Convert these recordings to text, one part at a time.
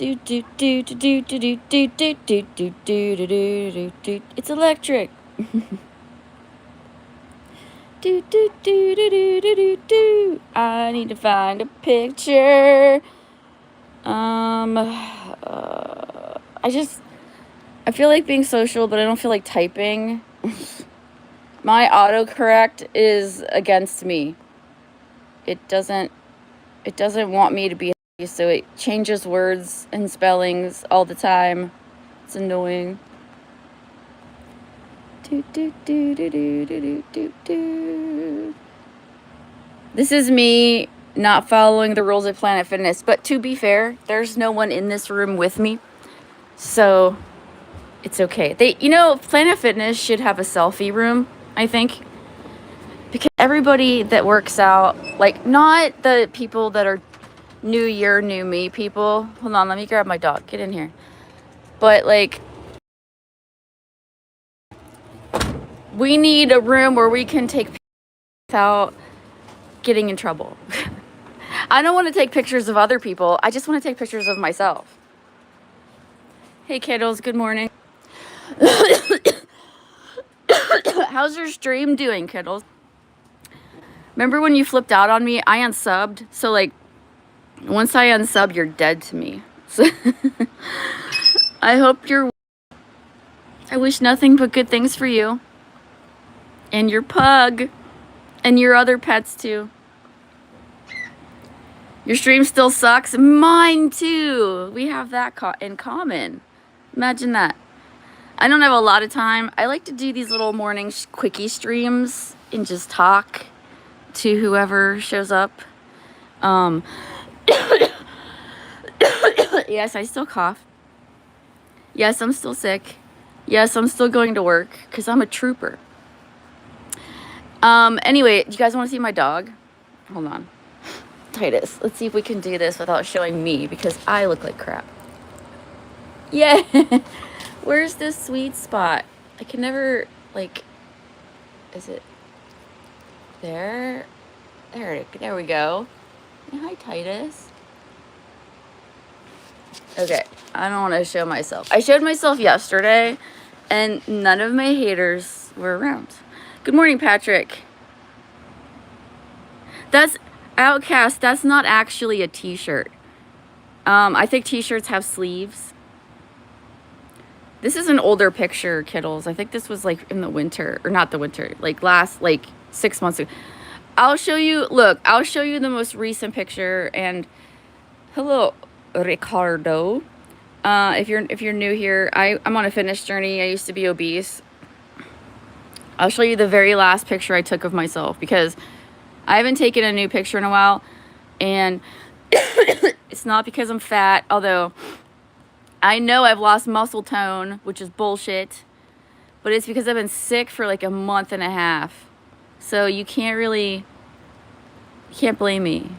It's electric. I need to find a picture. I feel like being social, but I don't feel like typing. My autocorrect is against me. It doesn't want me to be happy, so it changes words and spellings all the time. It's annoying. This is me not following the rules of Planet Fitness, but to be fair, there's no one in this room with me, so it's okay. Planet Fitness should have a selfie room, I think, because everybody that works out, like, not the people that are new year, new me people. Hold on, let me grab my dog. Get in here. But, like, we need a room where we can take pictures without getting in trouble. I don't want to take pictures of other people. I just want to take pictures of myself. Hey, kiddos. Good morning. How's your stream doing, kiddos? Remember when you flipped out on me? I unsubbed. So, like, once I unsub, you're dead to me. So I hope I wish nothing but good things for you. And your pug. And your other pets, too. Your stream still sucks? Mine, too. We have that in common. Imagine that. I don't have a lot of time. I like to do these little morning quickie streams and just talk to whoever shows up. Yes, I still cough. Yes, I'm still sick. Yes, I'm still going to work because I'm a trooper. Anyway, do you guys want to see my dog? Hold on. Titus, let's see if we can do this without showing me because I look like crap. Yeah. Where's this sweet spot? I can never, like, is it there? There we go. Hi, Titus. Okay, I don't want to show myself. I showed myself yesterday, and none of my haters were around. Good morning, Patrick. That's Outcast. That's not actually a t-shirt. I think t-shirts have sleeves. This is an older picture, kiddos. I think this was like in the winter, or not the winter, like 6 months ago. I'll show you the most recent picture. And hello, Ricardo. If you're new here, I'm on a fitness journey. I used to be obese. I'll show you the very last picture I took of myself because I haven't taken a new picture in a while, and it's not because I'm fat, although I know I've lost muscle tone, which is bullshit, but it's because I've been sick for like a month and a half. So you can't blame me.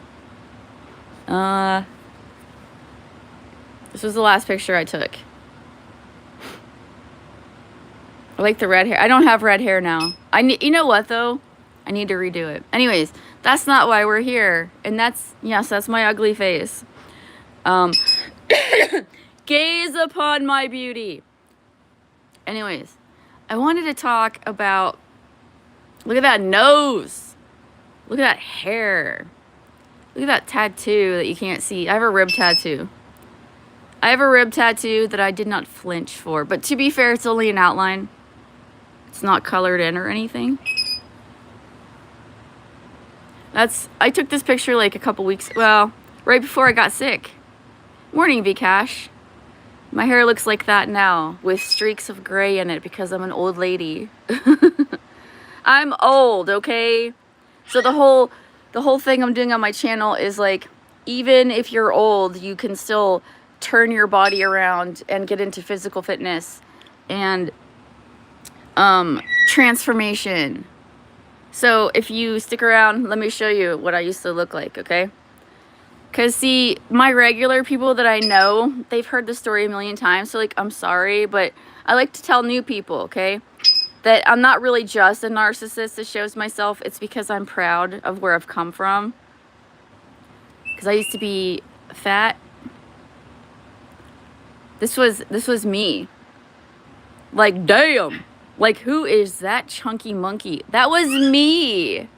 This was the last picture I took. I like the red hair. I don't have red hair now. You know what though? I need to redo it. Anyways, that's not why we're here. And that's my ugly face. Gaze upon my beauty. Anyways, I wanted to talk about, look at that nose. Look at that hair. Look at that tattoo that you can't see. I have a rib tattoo. That I did not flinch for. But to be fair, it's only an outline. It's not colored in or anything. I took this picture like a couple weeks, right before I got sick. Morning, Vcash. My hair looks like that now, with streaks of gray in it because I'm an old lady. I'm old, okay? So the whole thing I'm doing on my channel is like, even if you're old, you can still turn your body around and get into physical fitness and transformation. So if you stick around, let me show you what I used to look like, okay? Because, see, my regular people that I know, they've heard the story a million times. So, like, I'm sorry, but I like to tell new people, okay, that I'm not really just a narcissist that shows myself. It's because I'm proud of where I've come from. Because I used to be fat. This was me. Like, damn. Like, who is that chunky monkey? That was me.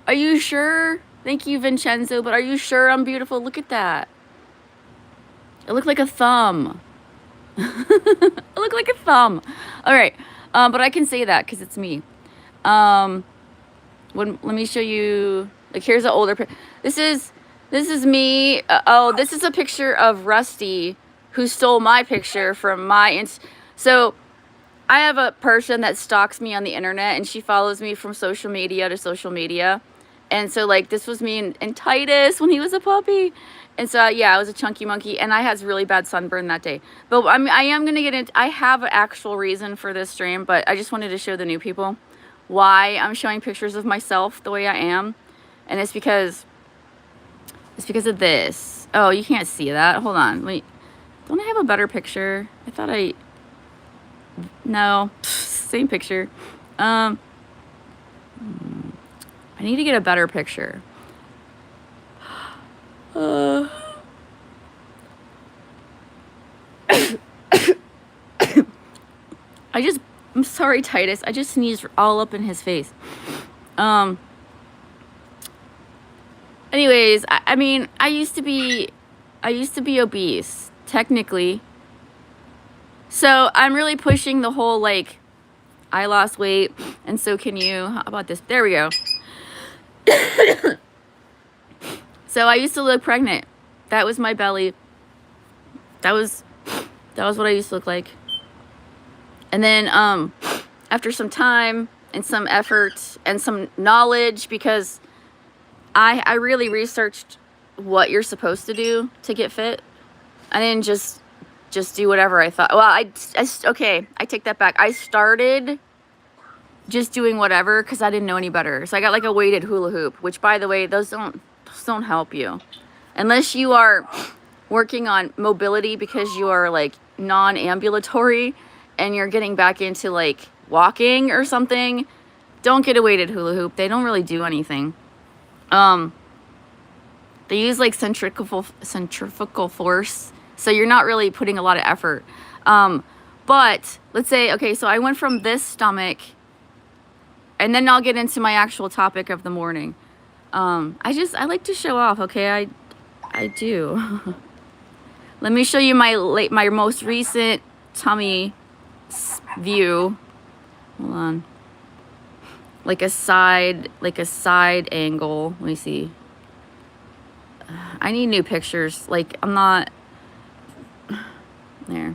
Are you sure? Thank you, Vincenzo, but are you sure I'm beautiful? Look at that. It looked like a thumb. It looked like a thumb. All right. But I can say that because it's me. Let me show you. Like, here's an older picture. This is me. Oh, this is a picture of Rusty, who stole my picture from my. So I have a person that stalks me on the internet, and she follows me from social media to social media. And so, like, this was me and Titus when he was a puppy. And so, yeah, I was a chunky monkey, and I had really bad sunburn that day. But I am going to get into, I have an actual reason for this stream, but I just wanted to show the new people why I'm showing pictures of myself the way I am. And it's because of this. Oh, you can't see that. Hold on. Wait, don't I have a better picture? I thought no, same picture. I need to get a better picture. I'm sorry, Titus. I just sneezed all up in his face. Anyways, I mean, I used to be obese, technically. So I'm really pushing the whole, like, I lost weight, and so can you. How about this? There we go. So I used to look pregnant. That was my belly. That was what I used to look like. And then after some time and some effort and some knowledge, because I really researched what you're supposed to do to get fit. I didn't just do whatever I thought. Well, okay, I take that back. I started just doing whatever because I didn't know any better. So I got like a weighted hula hoop, which, by the way, those don't help you unless you are working on mobility because you are like non-ambulatory and you're getting back into like walking or something. Don't get a weighted hula hoop. They don't really do anything. They use like centrifugal force, so you're not really putting a lot of effort. But let's say, okay, so I went from this stomach, and then I'll get into my actual topic of the morning. I like to show off, okay? I do. Let me show you my most recent tummy view. Hold on. Like a side angle. Let me see. I need new pictures. Like, I'm not there.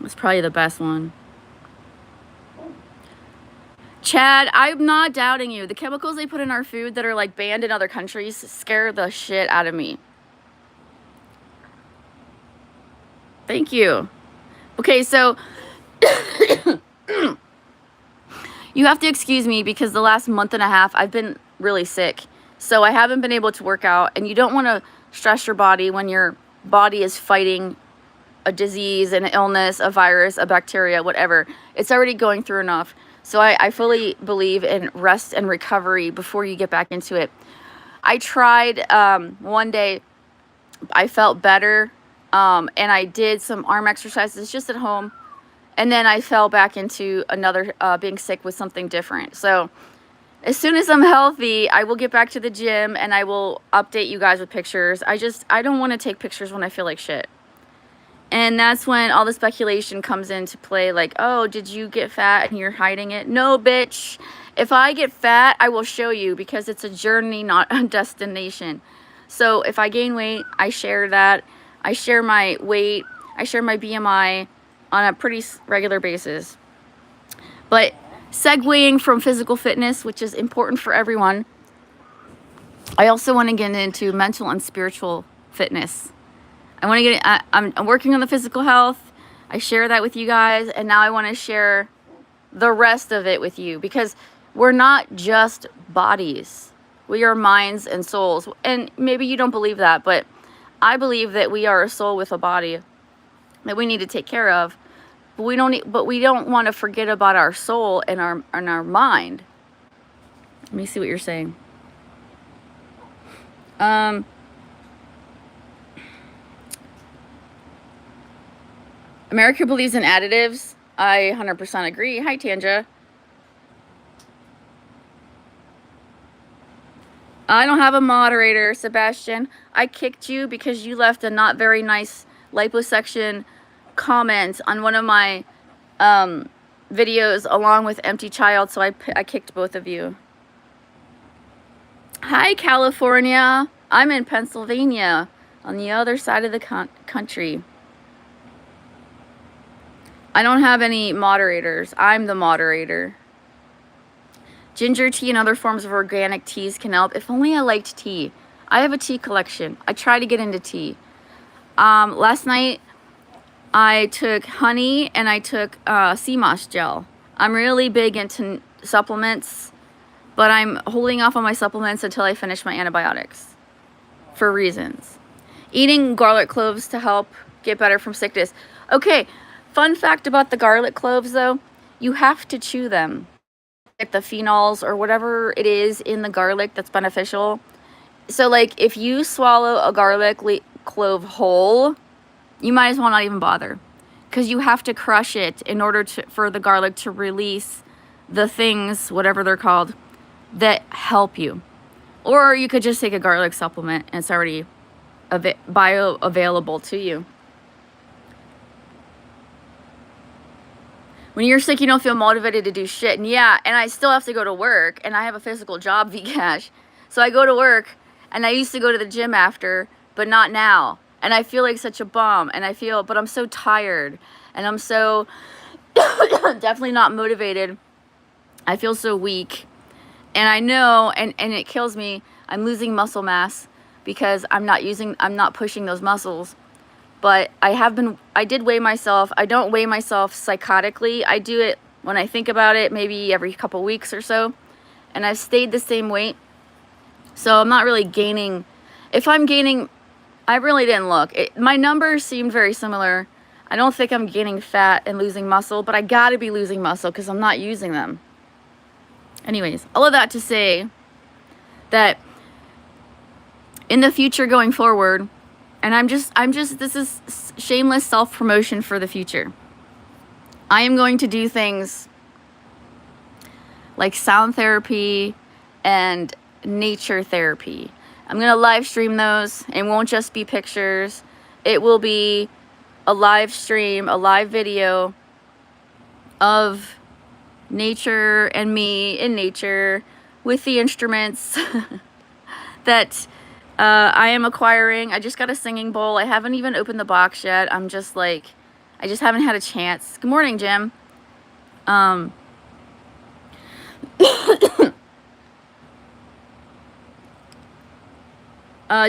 It's probably the best one. Chad, I'm not doubting you. The chemicals they put in our food that are like banned in other countries scare the shit out of me. Thank you. Okay, so you have to excuse me because the last month and a half I've been really sick. So I haven't been able to work out, and you don't want to stress your body when your body is fighting a disease, an illness, a virus, a bacteria, whatever. It's already going through enough. So I fully believe in rest and recovery before you get back into it. I tried one day, I felt better, and I did some arm exercises just at home, and then I fell back into another being sick with something different. So as soon as I'm healthy, I will get back to the gym and I will update you guys with pictures. I don't want to take pictures when I feel like shit. And that's when all the speculation comes into play, like, oh, did you get fat and you're hiding it? No, bitch. If I get fat, I will show you because it's a journey, not a destination. So if I gain weight, I share that. I share my weight. I share my BMI on a pretty regular basis. But segueing from physical fitness, which is important for everyone, I also want to get into mental and spiritual fitness. I want to get. I'm working on the physical health. I share that with you guys, and now I want to share the rest of it with you because we're not just bodies. We are minds and souls. And maybe you don't believe that, but I believe that we are a soul with a body that we need to take care of. But we don't want to forget about our soul and our mind. Let me see what you're saying. America believes in additives. I 100% agree. Hi, Tanja. I don't have a moderator, Sebastian. I kicked you because you left a not very nice liposuction comment on one of my videos along with Empty Child, so I kicked both of you. Hi, California. I'm in Pennsylvania, on the other side of the country. I don't have any moderators. I'm the moderator. Ginger tea and other forms of organic teas can help. If only I liked tea. I have a tea collection. I try to get into tea. Last night, I took honey and I took sea moss gel. I'm really big into supplements, but I'm holding off on my supplements until I finish my antibiotics for reasons. Eating garlic cloves to help get better from sickness. Okay, fun fact about the garlic cloves though, you have to chew them. Get the phenols or whatever it is in the garlic that's beneficial. So like if you swallow a garlic clove whole, you might as well not even bother, because you have to crush it in order for the garlic to release the things, whatever they're called, that help you. Or you could just take a garlic supplement and it's already bioavailable to you. When you're sick, you don't feel motivated to do shit. And yeah, and I still have to go to work, and I have a physical job, Vcash. So I go to work, and I used to go to the gym after, but not now. And I feel like such a bum, but I'm so tired, and I'm so definitely not motivated. I feel so weak, and I know, and it kills me, I'm losing muscle mass because I'm not pushing those muscles. But I did weigh myself. I don't weigh myself psychotically. I do it when I think about it, maybe every couple weeks or so. And I've stayed the same weight. So I'm not really gaining. If I'm gaining, I really didn't look. My numbers seemed very similar. I don't think I'm gaining fat and losing muscle, but I gotta be losing muscle because I'm not using them. Anyways, all of that to say that in the future going forward, and this is shameless self-promotion for the future. I am going to do things like sound therapy and nature therapy. I'm going to live stream those. It won't just be pictures. It will be a live stream, a live video of nature and me in nature with the instruments that I am acquiring. I just got a singing bowl. I haven't even opened the box yet. I just haven't had a chance. Good morning, Jim.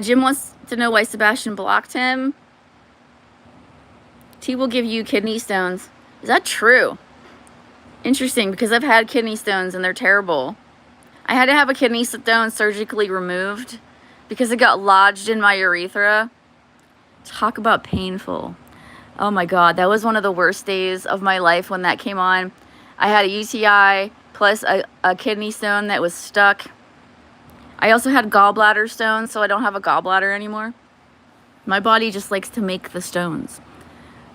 Jim wants to know why Sebastian blocked him. Tea will give you kidney stones. Is that true? Interesting, because I've had kidney stones and they're terrible. I had to have a kidney stone surgically removed because it got lodged in my urethra. Talk about painful. Oh my God, that was one of the worst days of my life when that came on. I had a UTI plus a kidney stone that was stuck. I also had gallbladder stones, so I don't have a gallbladder anymore. My body just likes to make the stones.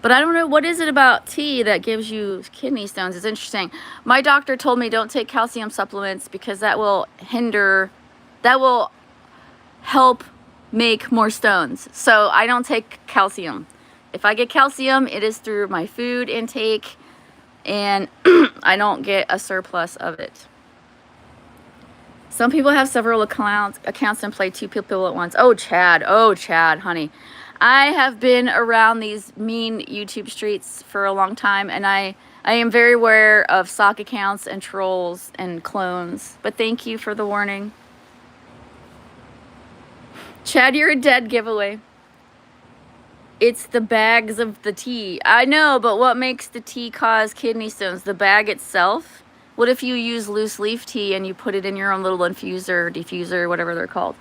But I don't know, what is it about tea that gives you kidney stones? It's interesting. My doctor told me don't take calcium supplements because that will help make more stones. So I don't take calcium. If I get calcium, it is through my food intake, and I don't get a surplus of it. Some people have several accounts and play two people at once. Oh, Chad, honey. I have been around these mean YouTube streets for a long time, and I am very aware of sock accounts and trolls and clones. But thank you for the warning. Chad, you're a dead giveaway. It's the bags of the tea. I know, but what makes the tea cause kidney stones? The bag itself? What if you use loose leaf tea and you put it in your own little infuser, diffuser, whatever they're called?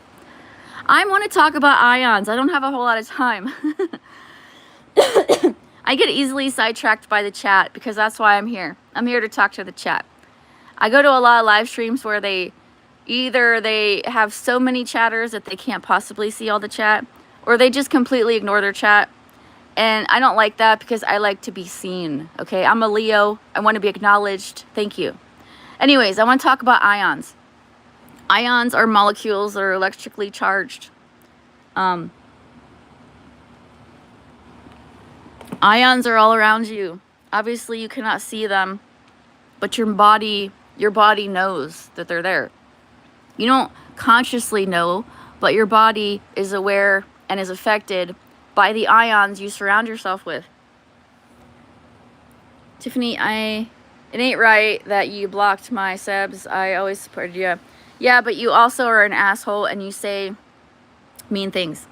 I want to talk about ions. I don't have a whole lot of time. I get easily sidetracked by the chat because that's why I'm here. I'm here to talk to the chat. I go to a lot of live streams where they have so many chatters that they can't possibly see all the chat, or they just completely ignore their chat. And I don't like that because I like to be seen. Okay, I'm a Leo. I want to be acknowledged. Thank you. Anyways, I want to talk about ions. Ions are molecules that are electrically charged. Ions are all around you. Obviously, you cannot see them, but your body knows that they're there. You don't consciously know, but your body is aware and is affected by the ions you surround yourself with. Tiffany, it ain't right that you blocked my subs. I always supported you. Yeah, but you also are an asshole and you say mean things.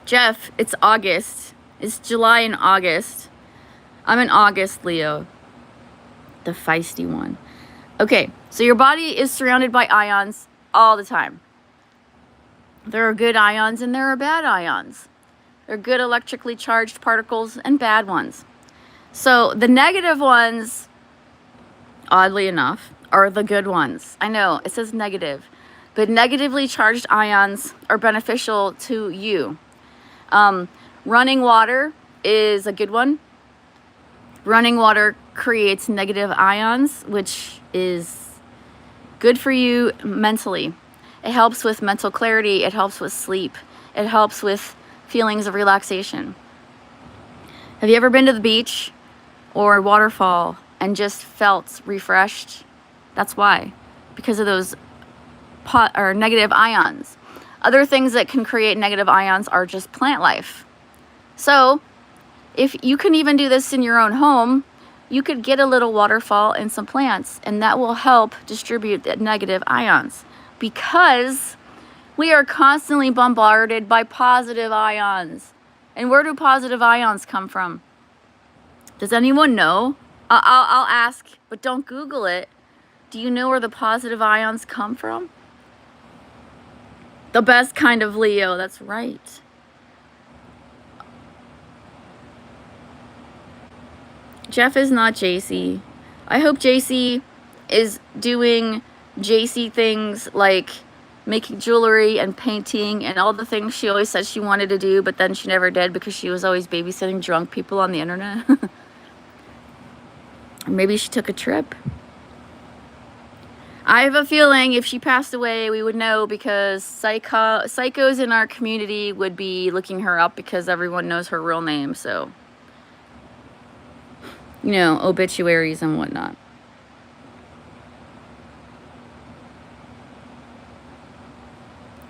Jeff, it's August. It's July and August. I'm an August Leo. The feisty one. Okay, so your body is surrounded by ions all the time. There are good ions and there are bad ions. There are good electrically charged particles and bad ones. So the negative ones, oddly enough, are the good ones. I know, it says negative. But negatively charged ions are beneficial to you. Running water is a good one. Running water creates negative ions, which is good for you mentally. It helps with mental clarity. It helps with sleep. It helps with feelings of relaxation. Have you ever been to the beach or a waterfall and just felt refreshed? That's why, because of those negative ions. Other things that can create negative ions are just plant life. So if you can even do this in your own home, you could get a little waterfall and some plants, and that will help distribute the negative ions, because we are constantly bombarded by positive ions. And where do positive ions come from? Does anyone know? I'll ask, but don't Google it. Do you know where the positive ions come from? The best kind of Leo, that's right. Jeff is not JC. I hope JC is doing JC things like making jewelry and painting and all the things she always said she wanted to do, but then she never did because she was always babysitting drunk people on the internet. Or maybe she took a trip. I have a feeling if she passed away, we would know, because psychos in our community would be looking her up because everyone knows her real name. So, you know, obituaries and whatnot.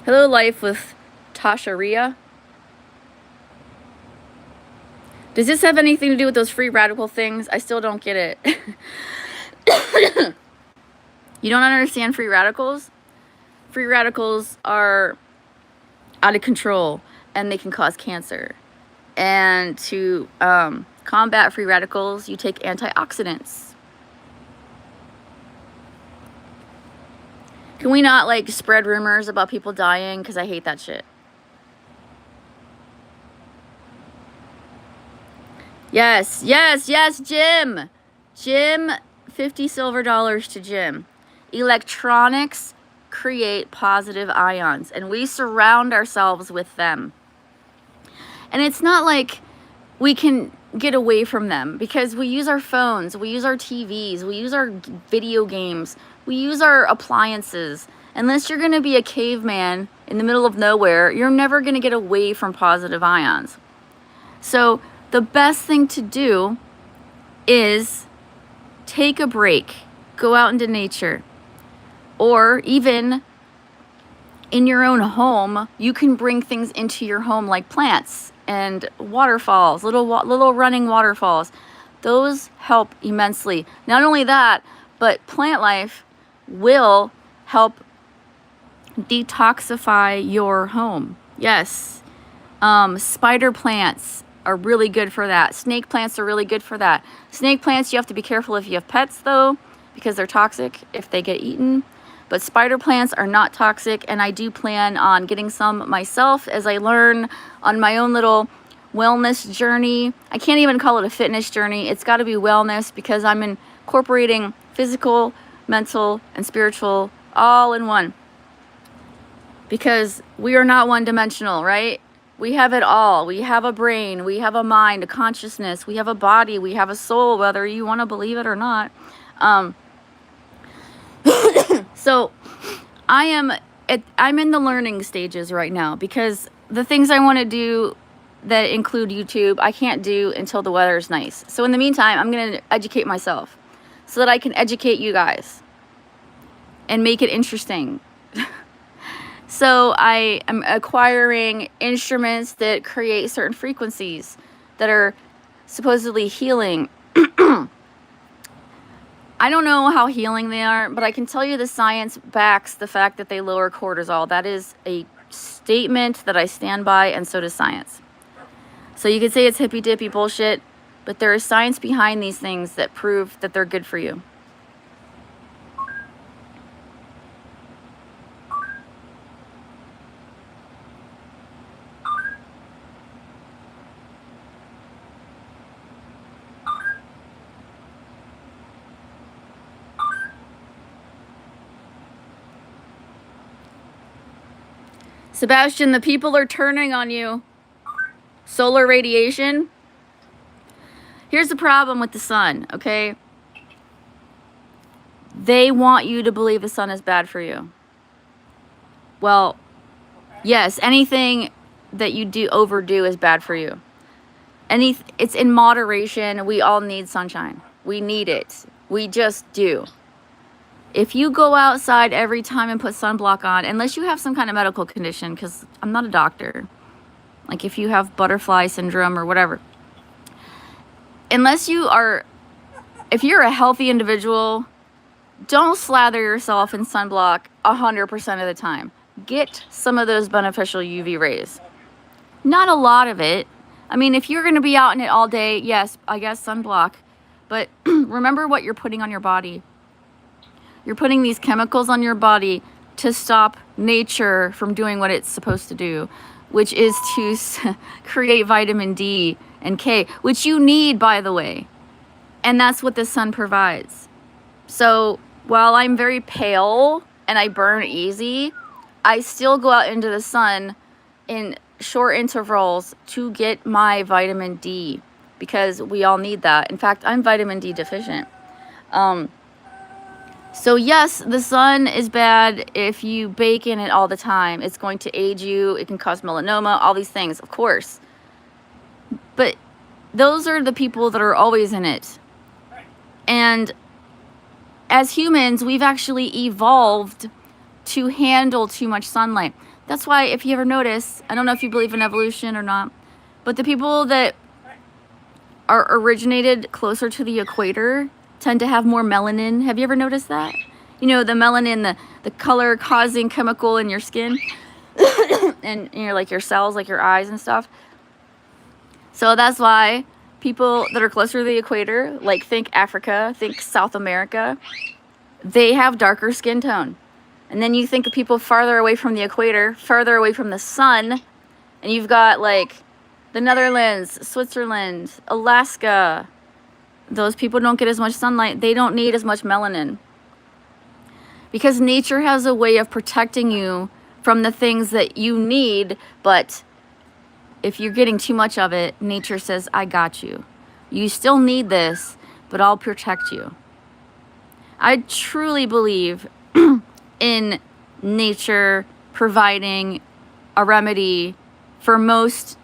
Hello, Life with Tasha Rhea. Does this have anything to do with those free radical things? I still don't get it. You don't understand free radicals? Free radicals are out of control and they can cause cancer. And to combat free radicals, you take antioxidants. Can we not like spread rumors about people dying? Because I hate that shit. Yes, yes, yes, Jim. Jim, 50 silver dollars to Jim. Electronics create positive ions, and we surround ourselves with them. And it's not like we can get away from them, because we use our phones, we use our TVs, we use our video games, we use our appliances. Unless you're going to be a caveman in the middle of nowhere, you're never going to get away from positive ions. So the best thing to do is take a break, go out into nature, or even in your own home, you can bring things into your home like plants and waterfalls, little running waterfalls. Those help immensely. Not only that, but plant life will help detoxify your home. Yes. Spider plants are really good for that. Snake plants are really good for that. Snake plants, you have to be careful if you have pets though, because they're toxic if they get eaten. But spider plants are not toxic, and I do plan on getting some myself as I learn on my own little wellness journey. I can't even call it a fitness journey. It's got to be wellness, because I'm incorporating physical, mental, and spiritual all in one. Because we are not one-dimensional, right? We have it all. We have a brain, we have a mind, a consciousness, we have a body, we have a soul, whether you want to believe it or not. So I'm in the learning stages right now, because the things I want to do that include YouTube, I can't do until the weather's nice. So in the meantime, I'm going to educate myself so that I can educate you guys and make it interesting. So I am acquiring instruments that create certain frequencies that are supposedly healing. I don't know how healing they are, but I can tell you the science backs the fact that they lower cortisol. That is a statement that I stand by, and so does science. So you could say it's hippy-dippy bullshit, but there is science behind these things that prove that they're good for you. Sebastian, the people are turning on you. Solar radiation. Here's the problem with the sun, okay? They want you to believe the sun is bad for you. Well, yes, anything that you overdo is bad for you. It's in moderation. We all need sunshine. We need it. We just do. If you go outside every time and put sunblock on, unless you have some kind of medical condition, because I'm not a doctor, like if you have butterfly syndrome or whatever, if you're a healthy individual, don't slather yourself in sunblock 100% of the time. Get some of those beneficial UV rays. Not a lot of it. I mean, if you're going to be out in it all day, yes, I guess sunblock. But remember what you're putting on your body. You're putting these chemicals on your body to stop nature from doing what it's supposed to do, which is to create vitamin D and K, which you need, by the way. And that's what the sun provides. So while I'm very pale and I burn easy, I still go out into the sun in short intervals to get my vitamin D, because we all need that. In fact, I'm vitamin D deficient. So yes, the sun is bad if you bake in it all the time. It's going to age you. It can cause melanoma, all these things, of course. But those are the people that are always in it. And as humans, we've actually evolved to handle too much sunlight. That's why, if you ever notice, I don't know if you believe in evolution or not, but the people that are originated closer to the equator tend to have more melanin. Have you ever noticed that? You know, the melanin, the color causing chemical in your skin and like your cells, like your eyes and stuff. So that's why people that are closer to the equator, like think Africa, think South America, they have darker skin tone. And then you think of people farther away from the equator, farther away from the sun, and you've got like the Netherlands, Switzerland, Alaska. Those people don't get as much sunlight. They don't need as much melanin. Because nature has a way of protecting you from the things that you need, but if you're getting too much of it, nature says, I got you. You still need this, but I'll protect you. I truly believe in nature providing a remedy for most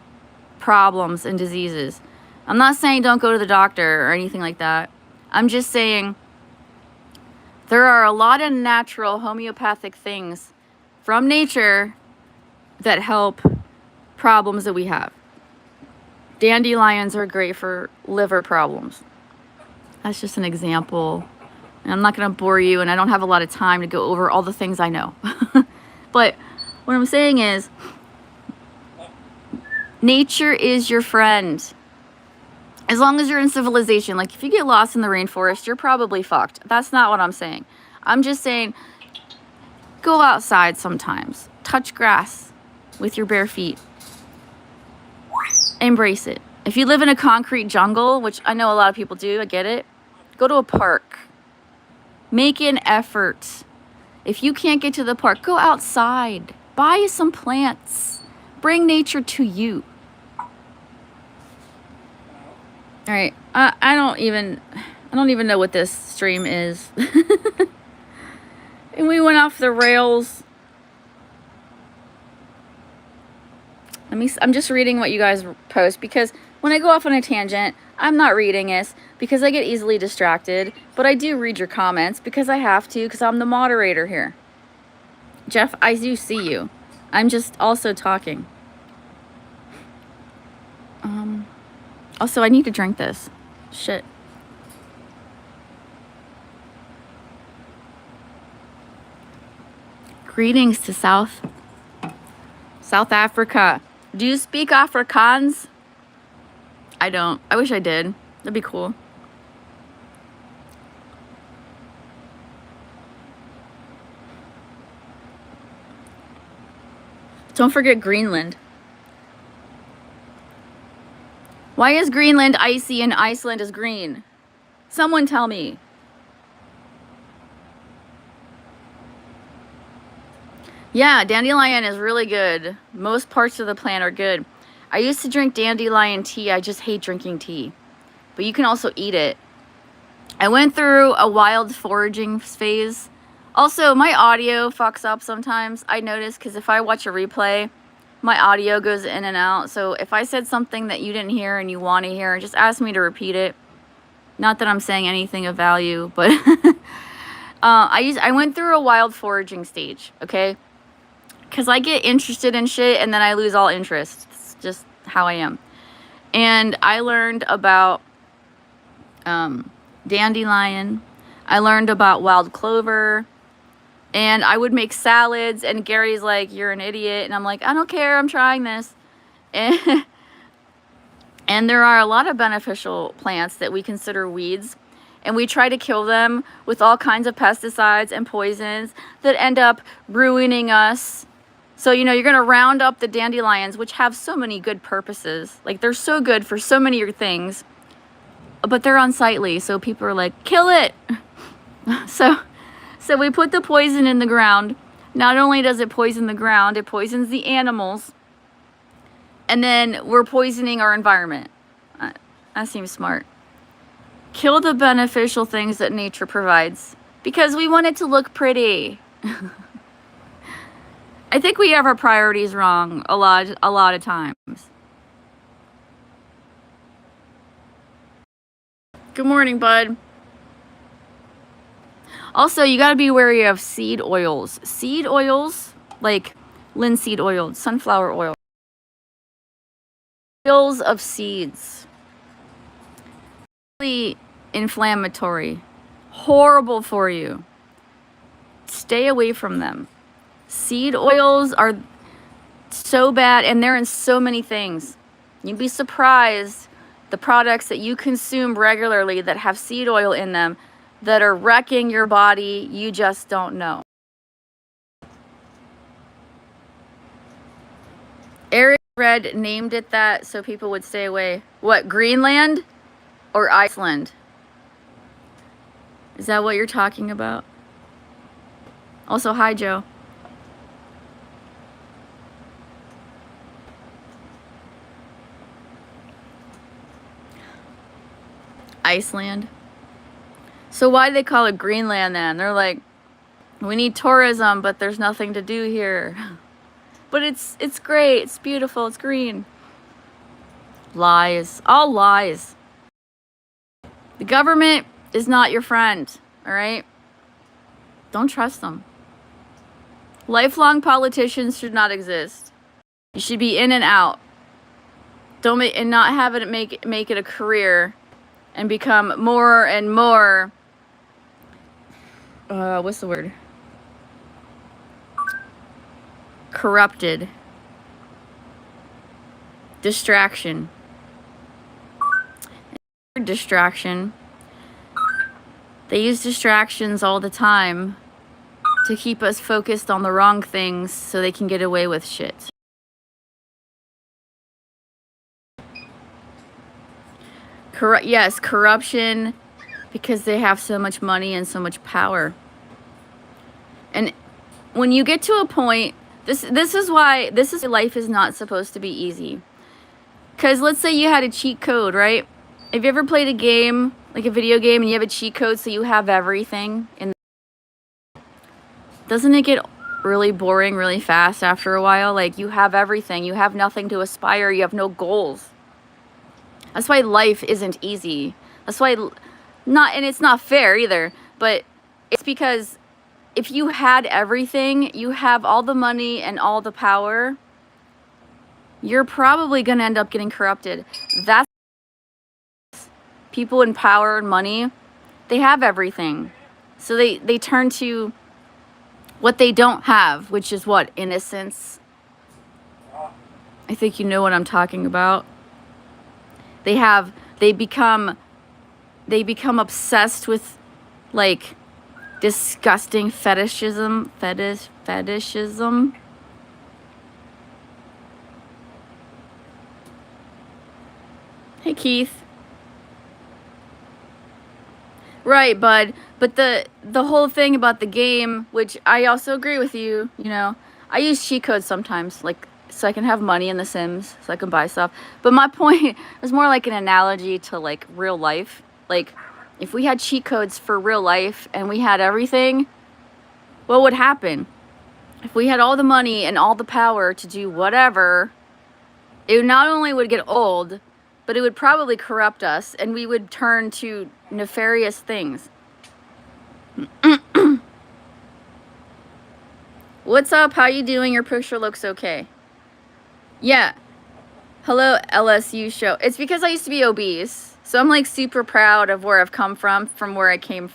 problems and diseases. I'm not saying don't go to the doctor or anything like that. I'm just saying there are a lot of natural homeopathic things from nature that help problems that we have. Dandelions are great for liver problems. That's just an example. And I'm not going to bore you, and I don't have a lot of time to go over all the things I know. But what I'm saying is, nature is your friend. As long as you're in civilization, like if you get lost in the rainforest, you're probably fucked. That's not what I'm saying. I'm just saying, go outside sometimes. Touch grass with your bare feet. Embrace it. If you live in a concrete jungle, which I know a lot of people do, I get it, go to a park. Make an effort. If you can't get to the park, go outside. Buy some plants. bring nature to you. All right, I don't even know what this stream is. And we went off the rails. I'm just reading what you guys post, because when I go off on a tangent, I'm not reading it because I get easily distracted, but I do read your comments because I have to, because I'm the moderator here. Jeff, I do see you. I'm just also talking. Also, I need to drink this. Shit. Greetings to South Africa. Do you speak Afrikaans? I don't. I wish I did. That'd be cool. Don't forget Greenland. Why is Greenland icy and Iceland is green? Someone tell me. Yeah, dandelion is really good. Most parts of the plant are good. I used to drink dandelion tea. I just hate drinking tea. But you can also eat it. I went through a wild foraging phase. Also, my audio fucks up sometimes. I notice, because if I watch a replay, my audio goes in and out. So if I said something that you didn't hear and you want to hear, just ask me to repeat it. Not that I'm saying anything of value, but I went through a wild foraging stage, okay? Because I get interested in shit and then I lose all interest. It's just how I am. And I learned about dandelion. I learned about wild clover. And I would make salads, and Gary's like, you're an idiot. And I'm like, I don't care, I'm trying this. And there are a lot of beneficial plants that we consider weeds. And we try to kill them with all kinds of pesticides and poisons that end up ruining us. So, you know, you're going to round up the dandelions, which have so many good purposes. Like, they're so good for so many things. But they're unsightly, so people are like, kill it! So we put the poison in the ground. Not only does it poison the ground, it poisons the animals. And then we're poisoning our environment. That seems smart. Kill the beneficial things that nature provides, because we want it to look pretty. I think we have our priorities wrong a lot of times. Good morning, bud. Also, you gotta be wary of seed oils. Seed oils, like linseed oil, sunflower oil. Oils of seeds. Really inflammatory. Horrible for you. Stay away from them. Seed oils are so bad, and they're in so many things. You'd be surprised the products that you consume regularly that have seed oil in them that are wrecking your body, you just don't know. Eric Red named it that so people would stay away. What, Greenland or Iceland? Is that what you're talking about? Also, hi, Joe. Iceland. So why do they call it Greenland then? They're like, we need tourism, but there's nothing to do here. But it's great, it's beautiful, it's green. Lies, all lies. The government is not your friend, all right? Don't trust them. Lifelong politicians should not exist. You should be in and out. And not have it make it a career and become more and more what's the word? Corrupted. Distraction. Distraction. They use distractions all the time to keep us focused on the wrong things so they can get away with shit. Yes, corruption, because they have so much money and so much power. And when you get to a point This is why life is not supposed to be easy. Because let's say you had a cheat code, right? Have you ever played a game, like a video game, and you have a cheat code so you have everything? Doesn't it get really boring really fast after a while? Like, you have everything. You have nothing to aspire. You have no goals. That's why life isn't easy. That's why and it's not fair either, but it's because if you had everything, you have all the money and all the power, you're probably going to end up getting corrupted. That's people in power and money, they have everything. So they turn to what they don't have, which is what? Innocence. I think you know what I'm talking about. They become obsessed with, like, disgusting fetishism. Hey, Keith. Right, bud. But the whole thing about the game, which I also agree with you, you know, I use cheat codes sometimes, like, so I can have money in The Sims, so I can buy stuff. But my point was more like an analogy to, like, real life. Like, if we had cheat codes for real life and we had everything, what would happen? If we had all the money and all the power to do whatever, it not only would get old, but it would probably corrupt us, and we would turn to nefarious things. What's up? How you doing? Your picture looks okay. Yeah. Hello, LSU show. It's because I used to be obese. So I'm, like, super proud of where I've come from where I came.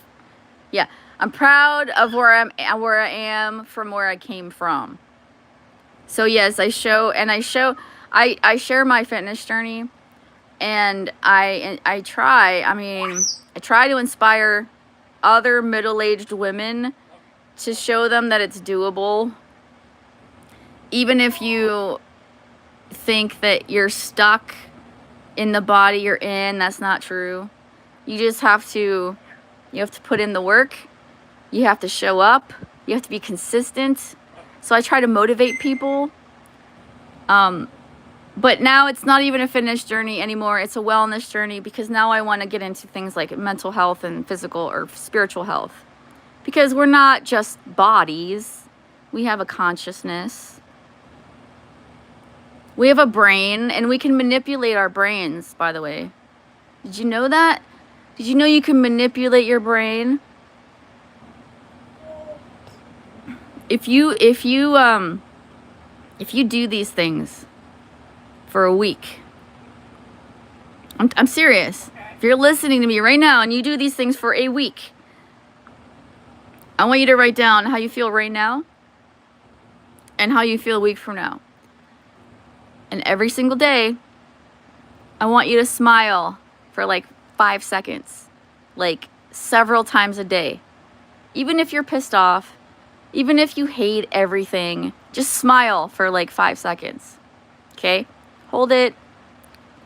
Yeah. I'm proud of where I am from where I came from. So yes, I share my fitness journey, and I try to inspire other middle-aged women to show them that it's doable. Even if you think that you're stuck in the body you're in, that's not true. You just have to put in the work. You have to show up. You have to be consistent. So I try to motivate people. But now it's not even a fitness journey anymore. It's a wellness journey, because now I want to get into things like mental health and physical or spiritual health. Because we're not just bodies. We have a consciousness. We have a brain, and we can manipulate our brains, by the way. Did you know that? Did you know you can manipulate your brain? If you do these things for a week, I'm serious. If you're listening to me right now and you do these things for a week, I want you to write down how you feel right now and how you feel a week from now. And every single day, I want you to smile for like 5 seconds, like several times a day. Even if you're pissed off, even if you hate everything, just smile for like 5 seconds. Okay? Hold it,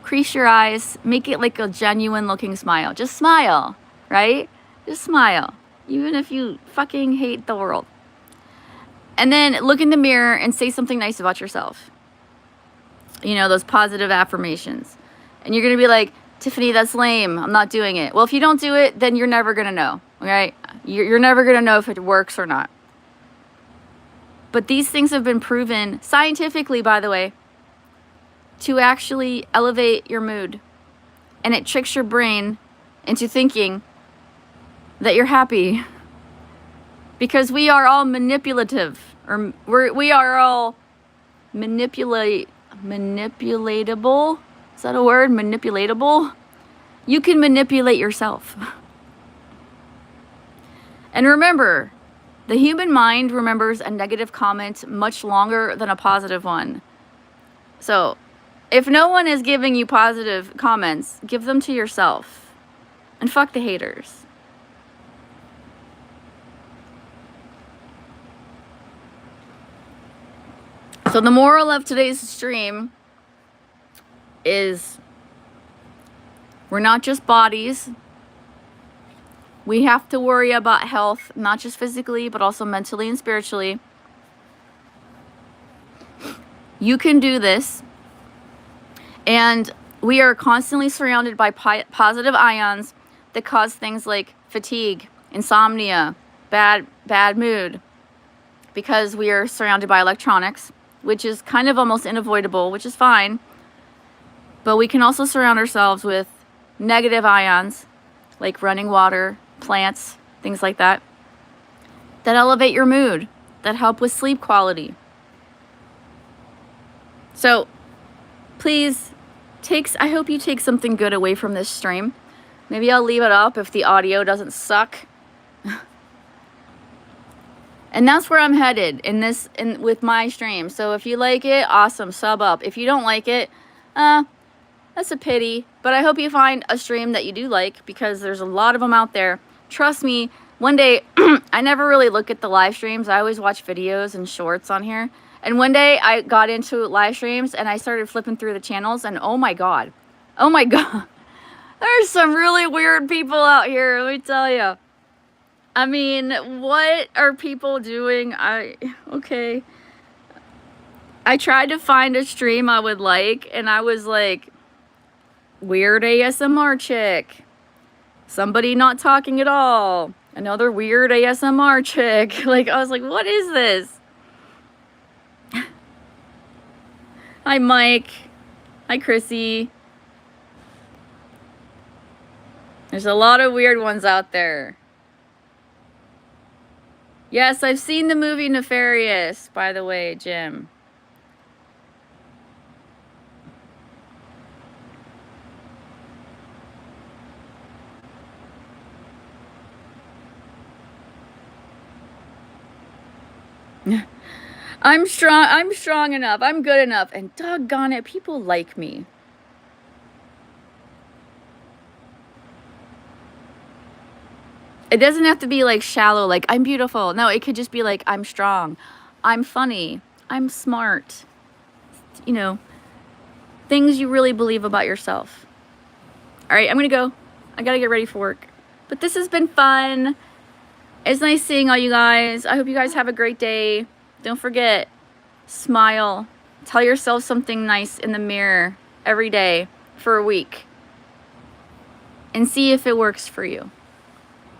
crease your eyes, make it like a genuine looking smile. Just smile, right? Just smile, even if you fucking hate the world. And then look in the mirror and say something nice about yourself. You know, those positive affirmations. And you're going to be like, Tiffany, that's lame. I'm not doing it. Well, if you don't do it, then you're never going to know, right? You're never going to know if it works or not. But these things have been proven scientifically, by the way, to actually elevate your mood. And it tricks your brain into thinking that you're happy. Because we are all manipulative. Or we are all manipulatable. Is that a word? Manipulatable? You can manipulate yourself. And remember, the human mind remembers a negative comment much longer than a positive one. So, if no one is giving you positive comments, give them to yourself. And fuck the haters. So the moral of today's stream is we're not just bodies. We have to worry about health, not just physically, but also mentally and spiritually. You can do this. And we are constantly surrounded by positive ions that cause things like fatigue, insomnia, bad mood, because we are surrounded by electronics, which is kind of almost unavoidable, which is fine. But we can also surround ourselves with negative ions, like running water, plants, things like that, that elevate your mood, that help with sleep quality. So please I hope you take something good away from this stream. Maybe I'll leave it up if the audio doesn't suck. And that's where I'm headed with my stream. So if you like it, awesome, sub up. If you don't like it, that's a pity. But I hope you find a stream that you do like, because there's a lot of them out there. Trust me, one day, I never really look at the live streams. I always watch videos and shorts on here. And one day I got into live streams and I started flipping through the channels, and oh my God, there's some really weird people out here, let me tell you. I mean, what are people doing? Okay. I tried to find a stream I would like, and I was like, weird ASMR chick. Somebody not talking at all. Another weird ASMR chick. Like, I was like, what is this? Hi, Mike. Hi, Chrissy. There's a lot of weird ones out there. Yes, I've seen the movie Nefarious, by the way, Jim. I'm strong enough. I'm good enough. And doggone it, people like me. It doesn't have to be like shallow, like I'm beautiful. No, it could just be like I'm strong. I'm funny. I'm smart. You know, things you really believe about yourself. All right, I'm going to go. I got to get ready for work. But this has been fun. It's nice seeing all you guys. I hope you guys have a great day. Don't forget, smile. Tell yourself something nice in the mirror every day for a week. And see if it works for you.